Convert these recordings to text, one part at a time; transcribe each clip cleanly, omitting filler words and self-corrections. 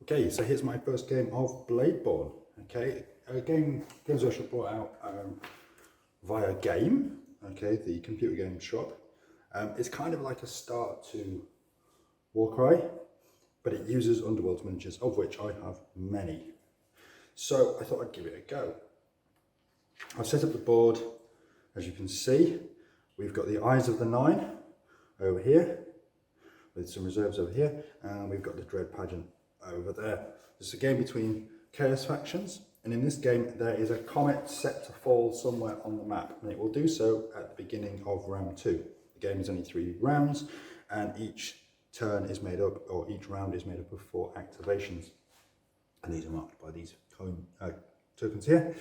Okay, so here's my first game of Bladeborn. Okay, Games Workshop brought out via Game. Okay, the computer game shop. It's kind of like a start to Warcry, but it uses Underworld miniatures, of which I have many. So I thought I'd give it a go. I've set up the board. As you can see, we've got the Eyes of the Nine over here, with some reserves over here, and we've got the Dread Pageant over there. It's a game between Chaos factions, and in this game there is a comet set to fall somewhere on the map, and it will do so at the beginning of round 2. The game is only 3 rounds, and each turn is made up, or each round is made up of 4 activations, and these are marked by these tokens here,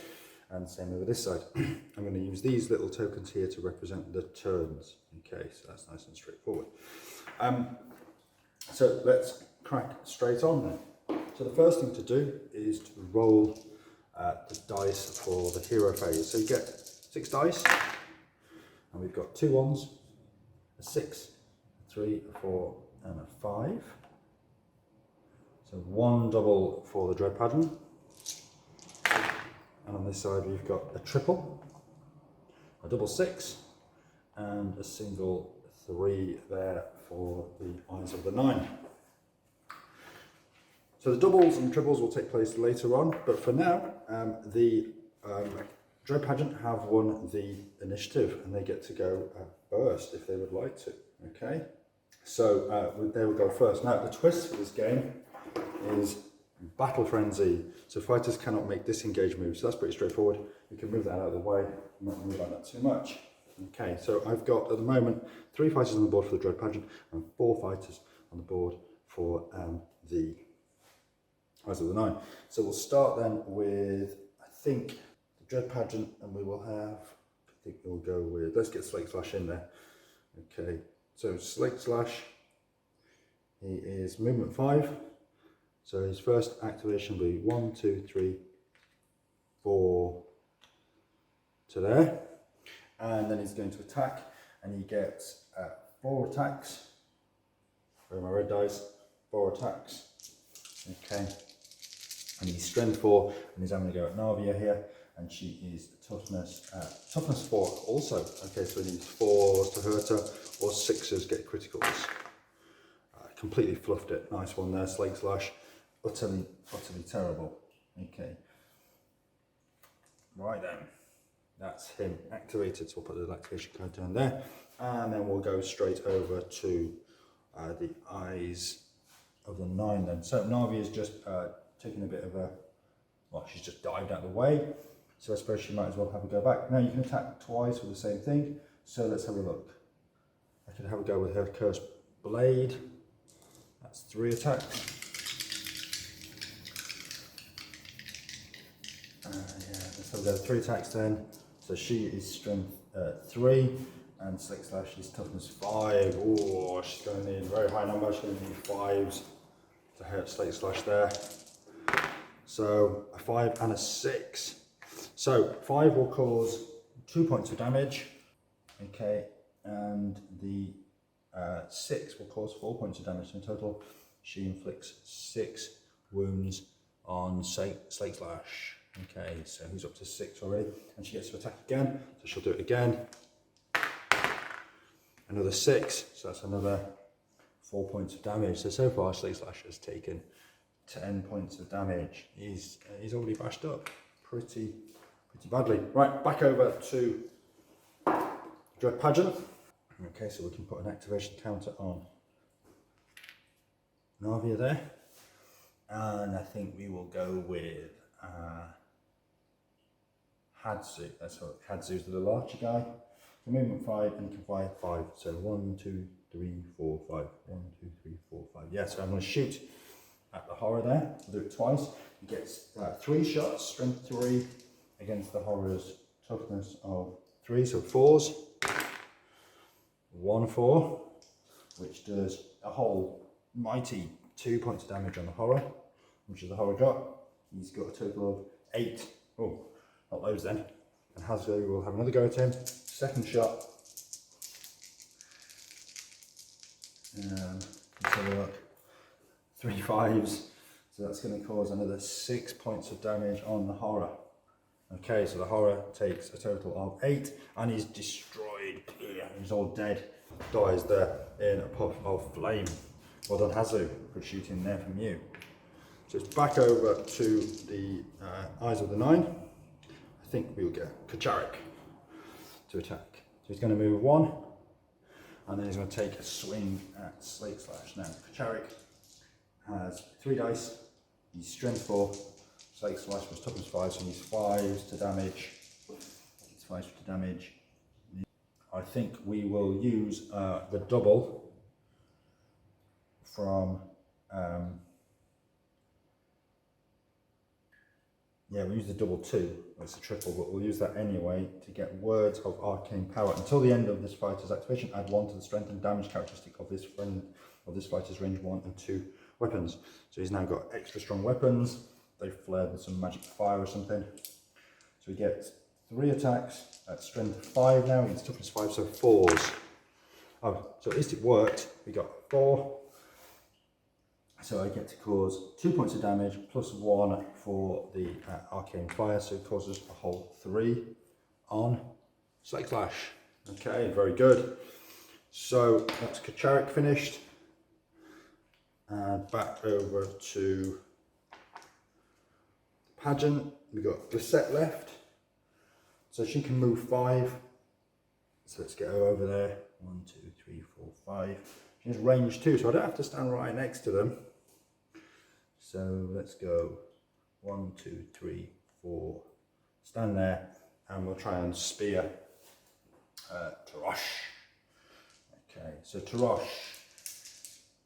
and same over this side. I'm going to use these little tokens here to represent the turns. Okay, so that's nice and straightforward. So let's crack straight on then. So the first thing to do is to roll the dice for the hero phase. So you get 6 dice, and we've got 2 ones, a 6, a 3, a 4, and a 5. So 1 double for the Dread Pageant. And on this side we've got a triple, a double 6, and a single 3 there for the Eyes of the Nine. So the doubles and triples will take place later on, but for now, the Dread Pageant have won the initiative, and they get to go first if they would like to. Okay, so they will go first. Now the twist for this game is Battle Frenzy. So fighters cannot make disengage moves. So that's pretty straightforward. You can move that out of the way. I'm not worried about that too much. Okay, so I've got at the moment 3 fighters on the board for the Dread Pageant and 4 fighters on the board for the Eyes of the Nine. So we'll start then with, I think, the Dread Pageant, and we will have, I think we'll go with, let's get Slake Slash in there. Okay, so Slake Slash, he is movement 5. So his first activation will be 1, 2, 3, 4 to there. And then he's going to attack, and he gets 4 attacks. Where are my red dice? 4 attacks. Okay. And he's strength 4, and he's having to go at Navia here, and she is toughness 4 also. Okay, so he needs 4s to hurt her, or 6s get criticals. Completely fluffed it. Nice one there, Slake Slash. Utterly terrible. Okay. Right then. That's him activated, so we'll put the activation code down there, and then we'll go straight over to the Eyes of the Nine then. So Navia's just taken a bit of a, well, she's just dived out of the way, so I suppose she might as well have a go back. Now you can attack twice with the same thing, so let's have a look. I could have a go with her Cursed Blade. That's 3 attacks. Yeah, let's have a go. 3 attacks then. So she is strength 3, and Slake Slash is toughness 5. Oh, she's going to need a very high number. She's going to need 5s to hurt Slake Slash there. So a 5 and a 6. So 5 will cause 2 points of damage. Okay, and the 6 will cause 4 points of damage. So in total, she inflicts 6 wounds on Slake Slash. Okay, so he's up to 6 already, and she gets to attack again, so she'll do it again. Another 6, so that's another 4 points of damage. So far, Slake Slash has taken 10 points of damage. He's already bashed up pretty badly. Right, back over to Dread Pageant. Okay, so we can put an activation counter on Navia there, and I think we will go with Hadzu. That's what Hadzu's the little archer guy. So movement 5, and he can fire 5. So 1, 2, 3, 4, 5. 1, 2, 3, 4, 5. Yeah, so I'm going to shoot at the horror there. I'll do it twice. He gets 3 shots, strength 3, against the horror's toughness of 3, so 4s. 1 4, which does a whole mighty 2 points of damage on the horror, which is the horror got. He's got a total of 8. Oh, not loads then. And Hasbro will have another go at him. Second shot. Let's have a look. 3 5s. So that's going to cause another 6 points of damage on the horror. Okay, so the horror takes a total of 8 and he's destroyed. He's all dead. Dies there in a puff of flame. Well done, Hazu, for shooting there from you. So it's back over to the Eyes of the Nine. I think we'll get Kacharik to attack. So he's going to move 1 and then he's going to take a swing at Slate Slash. Now, Kacharik has 3 dice. He's strength 4, Slate Slash was toughness 5, so he's 5s to damage. He's 5s to damage. I think we will use the double from, we'll use the double 2, it's a triple, but we'll use that anyway to get words of arcane power. Until the end of this fighter's activation, add 1 to the strength and damage characteristic of this fighter's range 1 and 2 weapons. So he's now got extra strong weapons. They've flared with some magic fire or something. So he gets 3 attacks at strength 5 now. He's toughness 5, so 4s. Oh, so at least it worked. We got 4. So I get to cause 2 points of damage plus 1 for the arcane fire. So it causes a whole 3 on Slate Slash. Okay, very good. So that's Kacharik finished. And back over to Pageant. We've got Glisette left. So she can move 5. So let's get her over there. 1, 2, 3, 4, 5. She has range 2, so I don't have to stand right next to them. So let's go 1, 2, 3, 4. Stand there and we'll try and spear Tarosh. Okay, so Tarosh.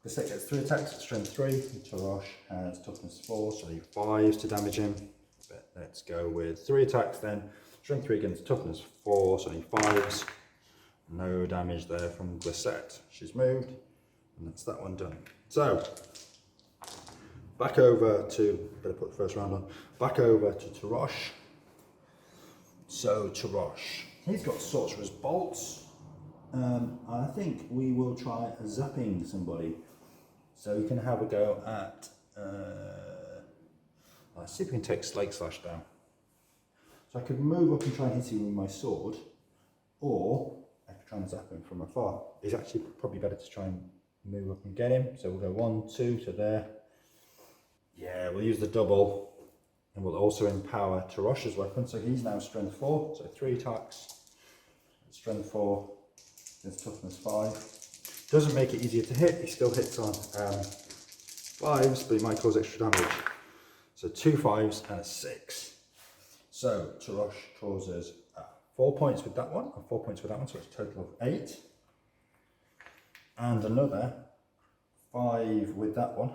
Glisette gets 3 attacks at strength 3, and Tarosh has toughness 4, so he 5s to damage him. But let's go with 3 attacks then. Strength 3 against toughness 4, so he 5s. No damage there from Glisette. She's moved, and that's that one done. So, back over to, better put the first round on, back over to Tarosh. So Tarosh, he's got Sorcerer's Bolts. I think we will try zapping somebody. So we can have a go at, let's see if we can take Slate Slash down. So I could move up and try and hit him with my sword, or I could try and zap him from afar. It's actually probably better to try and move up and get him. So we'll go 1, 2 to there. Yeah, we'll use the double, and we'll also empower Tarosh's weapon. So he's now strength 4, so 3 attacks. Strength 4, there's toughness 5. Doesn't make it easier to hit, he still hits on 5s, but he might cause extra damage. So 2 5s and a 6. So Tarosh causes 4 points with that one, and 4 points with that one, so it's a total of 8. And another 5 with that one,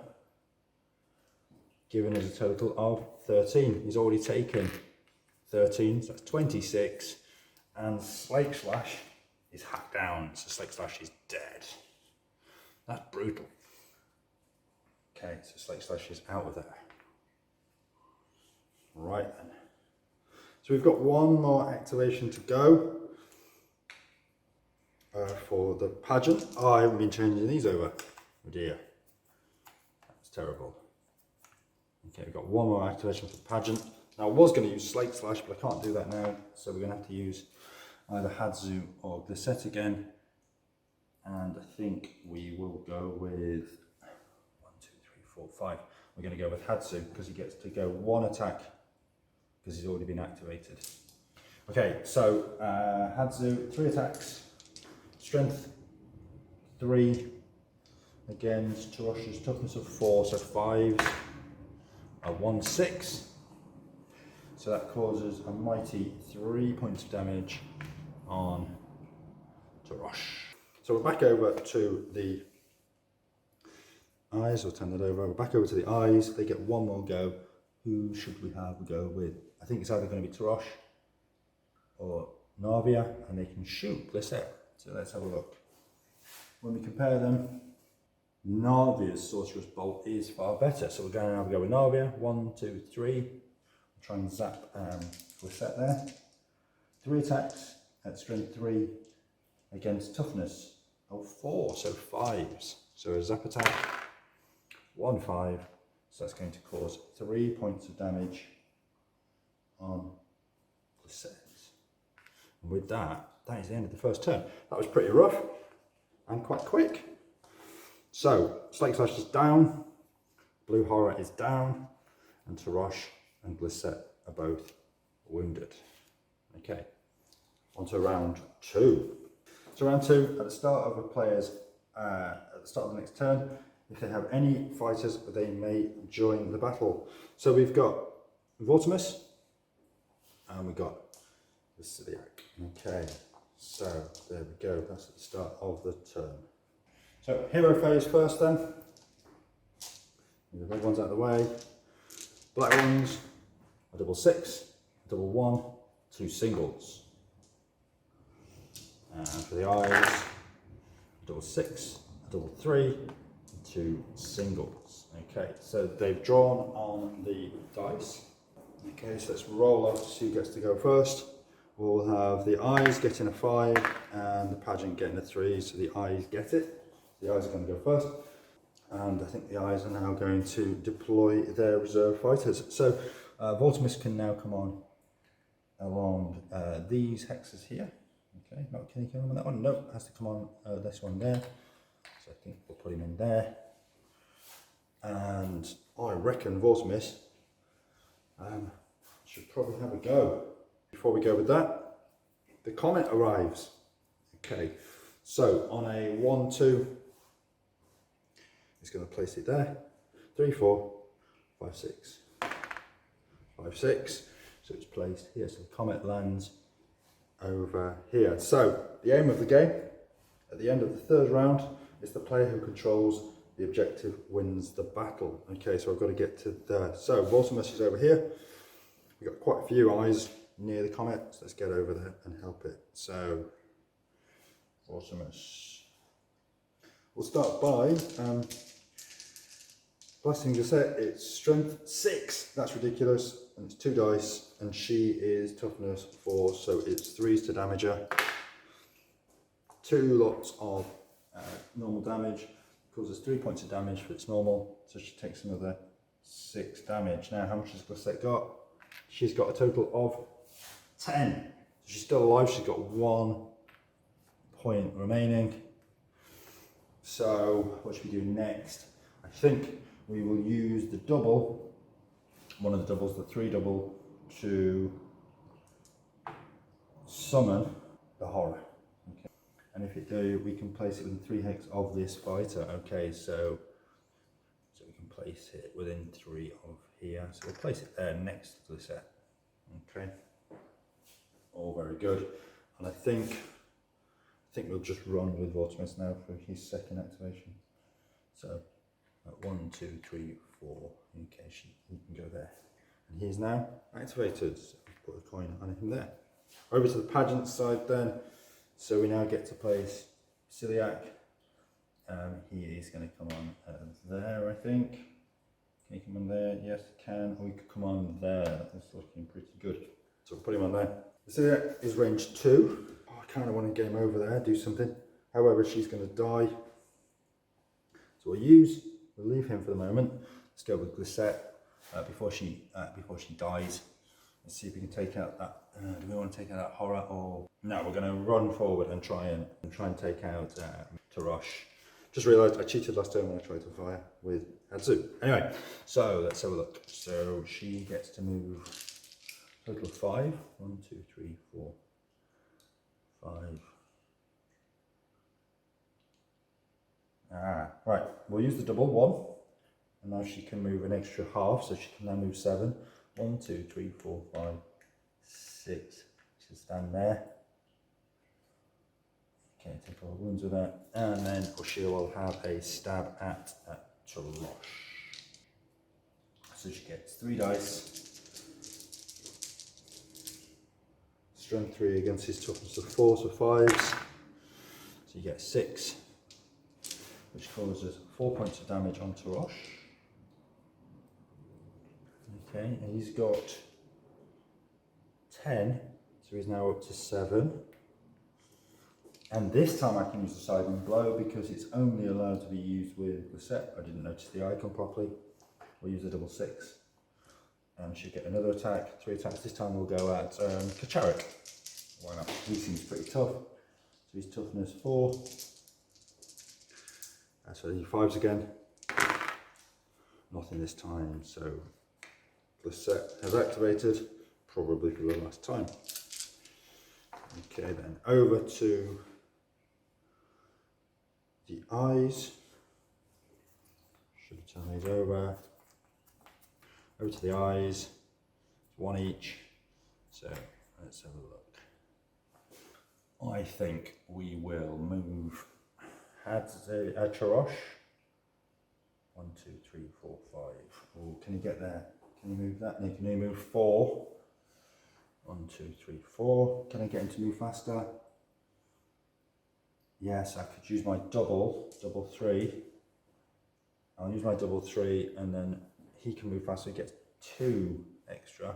giving us a total of 13. He's already taken 13, so that's 26. And Slate Slash is hacked down, so Slate Slash is dead. That's brutal. Okay, so Slate Slash is out of there. Right then. So we've got one more activation to go for the Pageant. Oh, I haven't been changing these over. Oh dear. That's terrible. Okay, we've got one more activation for the Pageant. Now I was going to use Slate Slash, but I can't do that now. So we're going to have to use either Hazu or Glisette again. And I think we will go with 1, 2, 3, 4, 5. We're going to go with Hazu because he gets to go 1 attack because he's already been activated. Okay, so Hazu, 3 attacks, strength 3 against Tarosh's toughness of 4, so 5s, a 1, 6. So that causes a mighty 3 points of damage on Tarosh. So we're back over to the eyes. I'll turn that over. We're back over to the eyes. They get one more go. Who should we have a go with? I think it's either going to be Tarosh or Narvia, and they can shoot Glisette. So let's have a look. When we compare them, Narvia's Sorcerer's Bolt is far better. So we're going to have a go with Narvia. 1, 2, 3. I'll try and zap Glisette there. 3 attacks at strength 3 against toughness of 4, so 5s. So a zap attack, 1 5, So that's going to cause 3 points of damage on Glisset. And with that, that is the end of the first turn. That was pretty rough and quite quick. So, Slake Slash is down, Blue Horror is down, and Tarosh and Glisset are both wounded. Okay, on to round 2. So round 2, at the start of a player's, at the start of the next turn, if they have any fighters, they may join the battle. So we've got Vortimus, and we've got the Celiac. Okay, so there we go, that's at the start of the turn. So hero phase first then. The red ones out of the way. Black ones, a double 6, a double 1, 2 singles. And for the eyes, a double 6, a double 3, 2 singles. Okay, so they've drawn on the dice. Okay, so let's roll up to see who gets to go first. We'll have the eyes getting a 5 and the pageant getting a 3, so the eyes get it. The eyes are going to go first. And I think the eyes are now going to deploy their reserve fighters. So Vortimus can now come on along these hexes here. Okay, not can he come on that one? No, has to come on this one there. So I think we'll put him in there. And I reckon Vortimus should probably have a go. Before we go with that, the comet arrives. Okay, so on a 1-2, he's going to place it there. 3, 4, 5, 6. 5, 6. So it's placed here. So the comet lands over here. So the aim of the game, at the end of the third round, is the player who controls the objective wins the battle. Okay, so I've got to get to there. So Vortimus is over here. We've got quite a few eyes near the comet, so let's get over there and help it. So Vortimus. We'll start by blasting Glisset. It's strength 6, that's ridiculous, and it's 2 dice, and she is toughness 4, so it's 3s to damage her. 2 lots of normal damage, causes 3 points of damage for its normal, so she takes another 6 damage. Now, how much has Glisset got? She's got a total of 10. So she's still alive, she's got 1 point remaining. So, what should we do next? I think we will use the double, one of the doubles, the 3 double, to summon the horror. Okay. And if it do, we can place it within 3 hex of this fighter. Okay, so we can place it within 3 of here. So we'll place it there next to the set. Okay. All very good. And I think we'll just run with Vortimus now for his second activation. So 1, 2, 3, 4. Okay, he can go there. And he's now activated. So put a coin on him there. Over to the pageant side then. So we now get to place Celiac. He is going to come on there, I think. Can he come on there? Yes, he can. Or he could come on there. That's looking pretty good. So we'll put him on there. Celiac is range 2. Oh, I kind of want to get him over there, do something. However, she's going to die. So we'll leave him for the moment. Let's go with Glisset before she dies. Let's see if we can take out that. Do we want to take out that horror, or no? We're going to run forward and try and take out Tarosh. Just realised I cheated last time when I tried to fire with Hatsu. Anyway, so let's have a look. So she gets to move a total of 5. 1, 2, 3, 4, 5. Right. We'll use the double 1, and now she can move an extra half, so she can now move 7. 1, 2, 3, 4, 5, 6. She'll stand there. Okay, take all the wounds with that, and then she will have a stab at Tarosh. So she gets 3 dice. Strength 3 against his toughness of 4, so 5s. So you get 6, which causes 4 points of damage on Tarosh. Okay, and he's got 10, so he's now up to 7. And this time I can use the siding blow because it's only allowed to be used with Glisset. I didn't notice the icon properly. we'll use a double 6. And she'll get another attack, 3 attacks. This time we'll go at Kacharik. Why not? He seems pretty tough. So he's toughness 4. So he 5s again. Nothing this time, so the set has activated, probably for the last time. Okay, then over to the eyes. Should turn these over. Over to the eyes. 1 each. So let's have a look. I think we will move Charosh. 1, 2, 3, 4, 5. Oh, can you get there? Can you move that? No, can you move 4? 1, 2, 3, 4. Can I get him to move faster? Yes, I could use my double 3. I'll use my double 3 and then he can move faster. He gets 2 extra.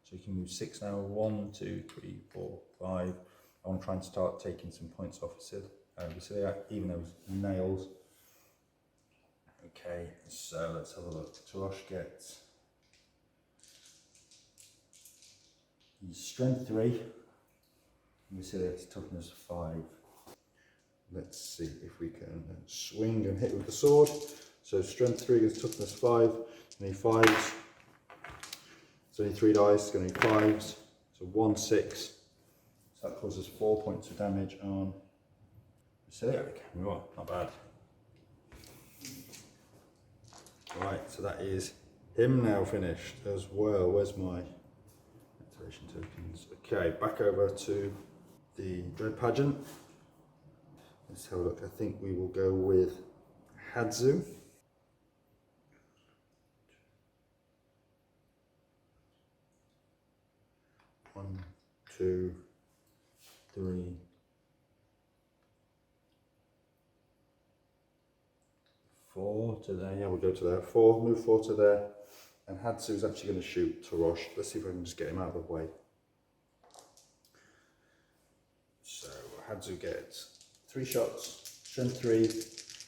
So he can move 6 now. 1, 2, 3, 4, 5. I want to try and start taking some points off Vasiliak, even those nails. Okay, so let's have a look. Tarosh gets his strength 3, Vasiliak's toughness 5. Let's see if we can swing and hit with the sword. So strength 3 gets toughness 5, and he 5s. So only 3 dice, it's going to be 5s. So 1, 6. So that causes 4 points of damage on Vasiliak. Right, not bad. Right, so that is him now finished as well. Where's my activation tokens? Okay, back over to the Dread Pageant. Let's have a look. I think we will go with Hadzu. One, 2, 3, 4 to there. Yeah, we'll go to there. 4, move 4 to there. And Hadzu is actually going to shoot Tarosh. Let's see if I can just get him out of the way. So Hadzu gets 3 shots, strength 3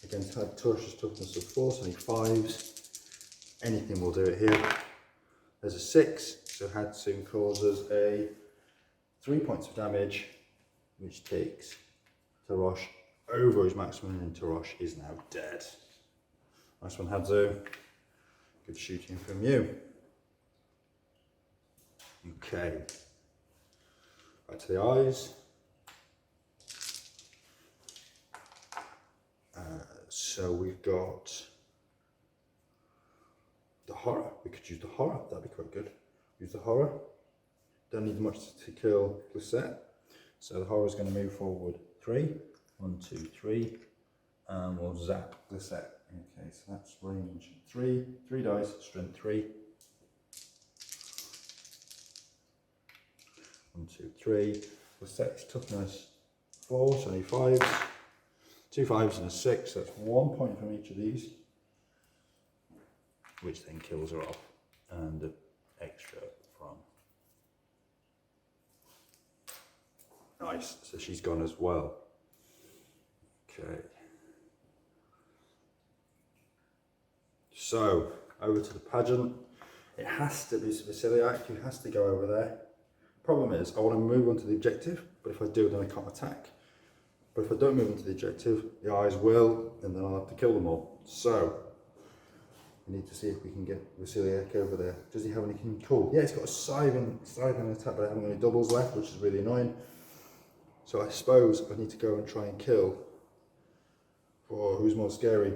against Tarosh's toughness of 4, so he 5s. Anything will do it here. There's a 6, so Hadzu causes a 3 points of damage, which takes Tarosh over his maximum, and Tarosh is now dead. Nice one, Hadzu. Good shooting from you. Okay. Back to the eyes. So we've got the horror. We could use the horror. That'd be quite good. Use the horror. Don't need much to kill Glisset. So the horror is going to move forward 3. 1, 2, 3. And we'll zap Glisset. Okay, so that's range 3. 3 dice, strength 3. 1, 2, 3. Glisset's toughness 4, so only 5s. 2 5s and a 6, so that's 1 point from each of these, which then kills her off, and an extra from. Nice, so she's gone as well. Okay. So, over to the pageant. It has to be Vasiliak, who has to go over there. Problem is, I want to move on to the objective, but if I do, then I can't attack. But if I don't move into the objective, the eyes will, and then I'll have to kill them all. So, we need to see if we can get Vasiliak over there. Does he have anything cool? Yeah, he's got a scything attack, but I haven't got any doubles left, which is really annoying. So I suppose I need to go and try and kill. Oh, who's more scary?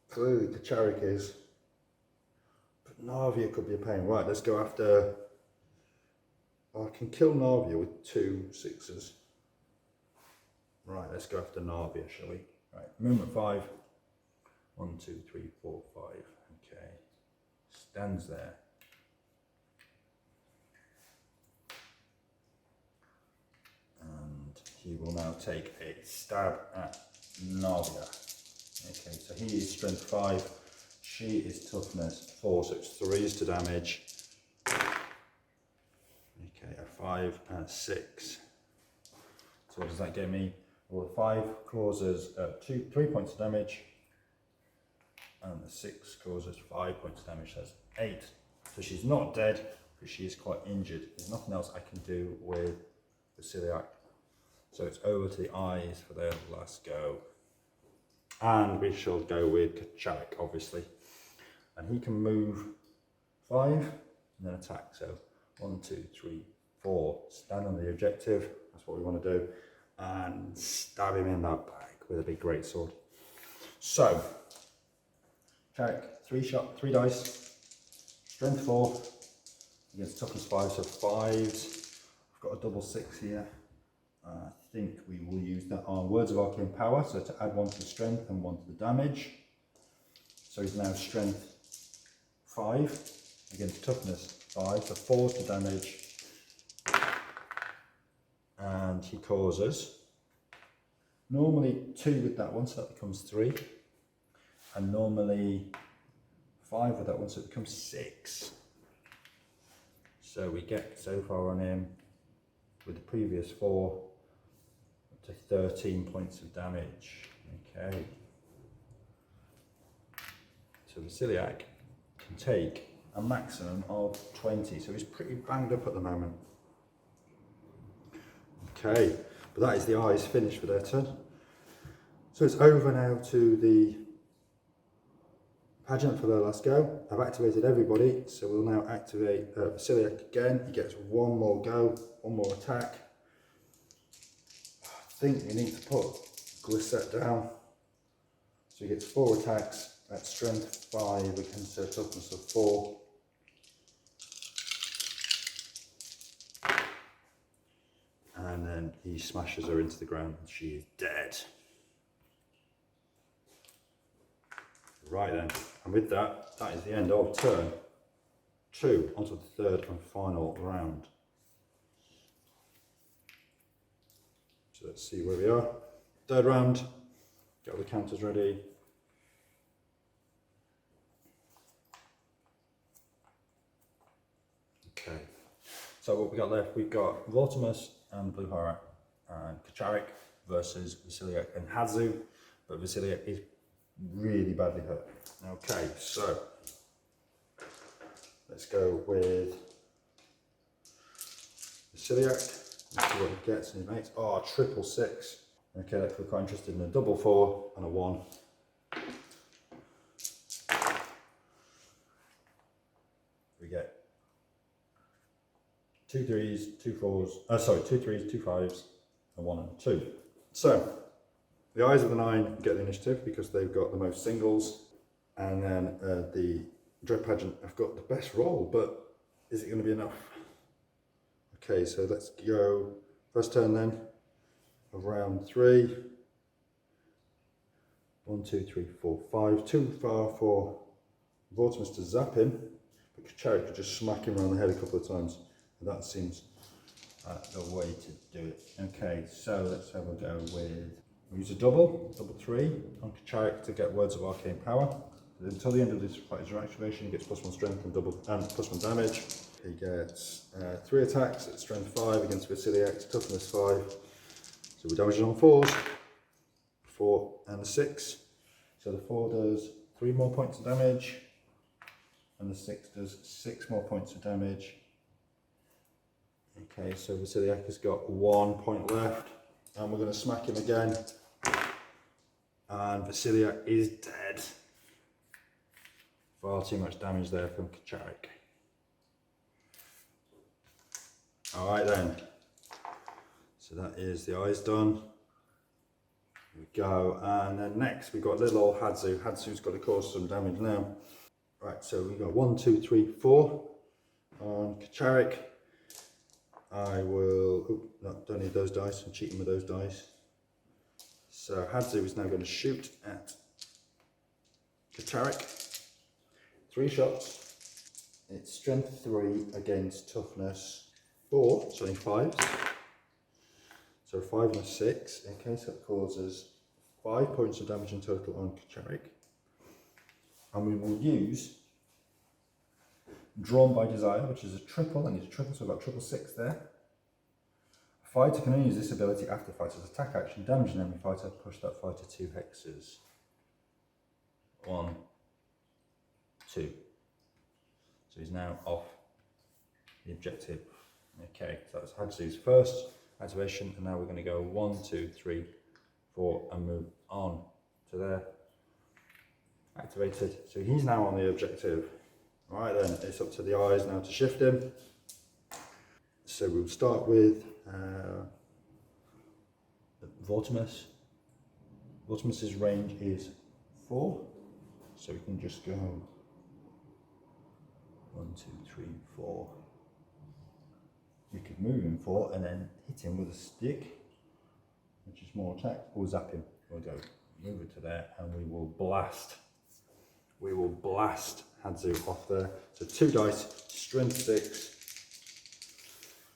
Clearly Kacharik is. But Narvia could be a pain. Right, let's go after. Oh, I can kill Narvia with 2 6s. Right, let's go after Narvia, shall we? Right, movement 5. 1, 2, 3, 4, 5. Okay. Stands there. And he will now take a stab at Narvia. Okay, so he is strength 5. She is toughness 4, so it's 3s to damage. Okay, a 5 and a 6. So what does that get me? Well, 5 causes 3 points of damage. and the 6 causes 5 points of damage, that's 8. So she's not dead, but she is quite injured. There's nothing else I can do with the celiac. So it's over to the eyes for their last go. And we shall go with Kachalik, obviously. And he can move 5 and then attack. So 1, 2, 3, 4. Stand on the objective. That's what we want to do. And stab him in that back with a big greatsword. So, Kachalik, 3 dice. Strength 4 against toughness 5. So 5s. I've got a double 6 here. I think we will use that on Words of Arcane Power, so to add 1 to the strength and 1 to the damage. So he's now strength 5 against toughness 5, so 4 to damage. And he causes normally 2 with that one, so that becomes 3. And normally 5 with that one, so it becomes 6. So we get so far on him with the previous 4 to 13 points of damage. Okay. So the celiac can take a maximum of 20. So he's pretty banged up at the moment. Okay, but that is the eyes finished for their turn. So it's over now to the pageant for their last go. I've activated everybody, so we'll now activate Celiac again. He gets 1 more go, 1 more attack. I think we need to put Glisset down. So he gets 4 attacks at strength 5 against a toughness of 4. And then he smashes her into the ground and she is dead. Right then, and with that, that is the end of turn 2, onto the 3rd and final round. So let's see where we are. 3rd round, get all the counters ready. Okay, so what we got left, we've got Vortimus and Blue Horror and Kachalik versus Vasiliak and Hadzu, but Vasiliak is really badly hurt. Okay, so let's go with Vasiliak and see what he gets and he makes. Oh, 666. Okay, we're quite interested in a double 4 and a 1. We get 2 3s, 2 4s, 2 3s, 2 5s, and 1 and a 2. So, the Eyes of the 9 get the initiative because they've got the most singles, and then the Dread Pageant have got the best roll, but is it going to be enough? Okay, so let's go first turn then of round 3. 1, 2, 3, 4, 5. Too far for Vortimus to zap him, but Kachalik could just smack him around the head a couple of times. And that seems the way to do it. Okay, so let's have a go with, we'll use a double 3 on Kachalik to get Words of Arcane Power. Until the end of this fighter's activation, he gets +1 strength and +1 damage. He gets 3 attacks at strength 5 against Vasiliak's toughness 5. So we're damaging on 4s, 4 and a 6. So the 4 does 3 more points of damage, and the 6 does 6 more points of damage. Okay, so Vasiliak has got 1 point left, and we're going to smack him again, and Vasiliak is dead. Far too much damage there from Kachalik. Alright then, so that is the eyes done. Here we go, and then next we've got little old Hadzu. Hadzu's got to cause some damage now. Right, so we've got 1, 2, 3, 4 on Kachalik. I will, don't need those dice, I'm cheating with those dice. So Hadzu is now going to shoot at Kachalik. 3 shots. It's strength 3 against toughness 4, so only 5s. So 5 and a 6, okay, so it causes 5 points of damage in total on Kachalik. And we will use Drawn by Desire, which is a triple. I need a triple, so I've got 666 there. A fighter can only use this ability after fighter's attack action, damage an enemy fighter, push that fighter 2 hexes. 1, 2. So he's now off the objective. Okay, so that's Hadzu's first activation, and now we're going to go 1, 2, 3, 4 and move on to there. Activated. So he's now on the objective. Right then, it's up to the eyes now to shift him. So we'll start with Vortimus. Vortimus's range is 4, so we can just go 1, 2, 3, 4. You could move him 4 and then hit him with a stick, which is more attack, or zap him. We'll go move it to there and we will blast. We will blast Hadzu off there. So 2 dice, strength 6.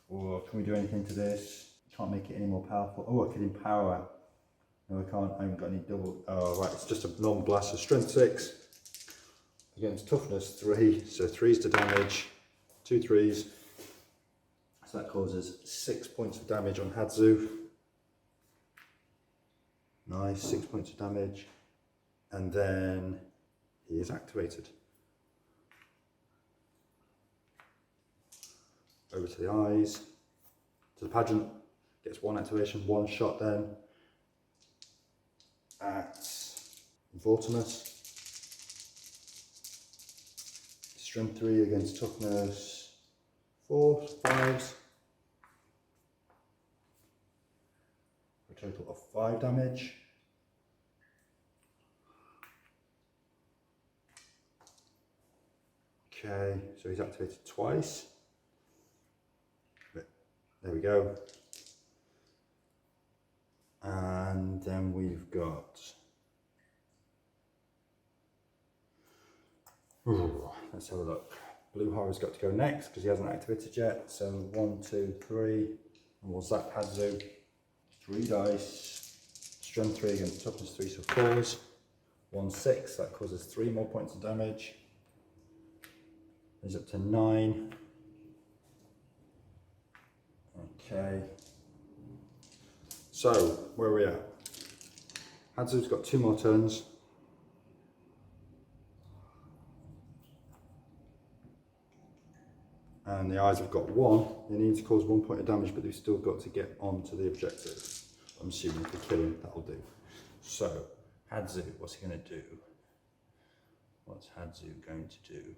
Or can we do anything to this? Can't make it any more powerful. Oh, I could empower. No, I can't. I haven't got any double. Oh, right. It's just a normal blast. So strength 6 against toughness 3. So 3s to damage. 2 3s. So that causes 6 points of damage on Hadzu. Nice. 6 points of damage. And then he is activated. Over to the eyes. To the pageant. Gets 1 activation, 1 shot then. At Vortimus. Strength 3 against toughness 4, 5s. For a total of 5 damage. Okay, so he's activated twice. There we go. And then we've got, let's have a look. Blue Horror's got to go next because he hasn't activated yet. So 1, 2, 3, and we'll zap Hadzu. 3 dice, strength 3 against toughness 3, so 4s. 1, 6, that causes 3 more points of damage. He's up to 9. Okay. So, where are we at? Hadzu's got 2 more turns. And the eyes have got 1. They need to cause 1 point of damage, but they've still got to get onto the objective. I'm assuming if they kill him, that'll do. So, Hadzu, what's he going to do? What's Hadzu going to do?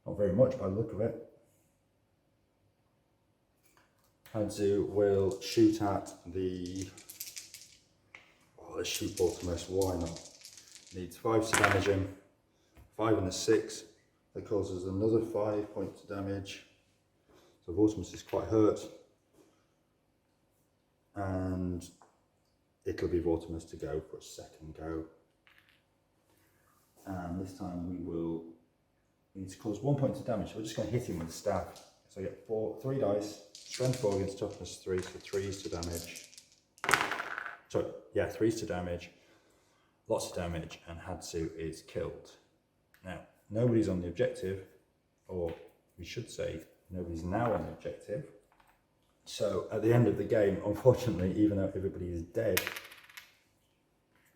Not very much by the look of it. Hadzu will shoot at the... Oh, let's shoot Vortimus, why not? Needs 5 to damage him. 5 and a 6. That causes another 5 points of damage. So Vortimus is quite hurt. And it'll be Vortimus to go for a second go. And this time we will need to cause 1 point of damage. So we're just going to hit him with the staff. So I get 3 dice, strength 4 against toughness 3, so 3s to damage. So yeah, 3s to damage, lots of damage, and Hadzu is killed. Now, nobody's on the objective, or we should say, nobody's now on the objective. So at the end of the game, unfortunately, even though everybody is dead,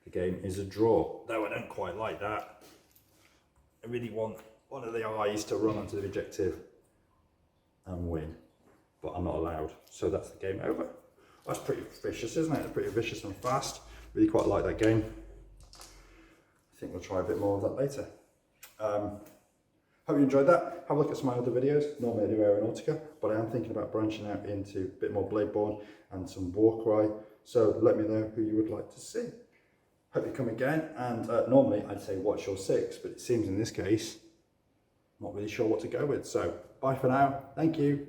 the game is a draw. Though I don't quite like that. I really want one of the eyes to run onto the objective and win, but I'm not allowed, so that's the game over. That's pretty vicious, isn't it? Pretty vicious and fast. Really quite like that game. I think we'll try a bit more of that later. Hope you enjoyed that. Have a look at some of my other videos. Normally I do Aeronautica, but I am thinking about branching out into a bit more Bladeborn and some Warcry, so let me know who you would like to see. Hope you come again, and normally I'd say watch your 6, but it seems in this case, not really sure what to go with, so bye for now. Thank you.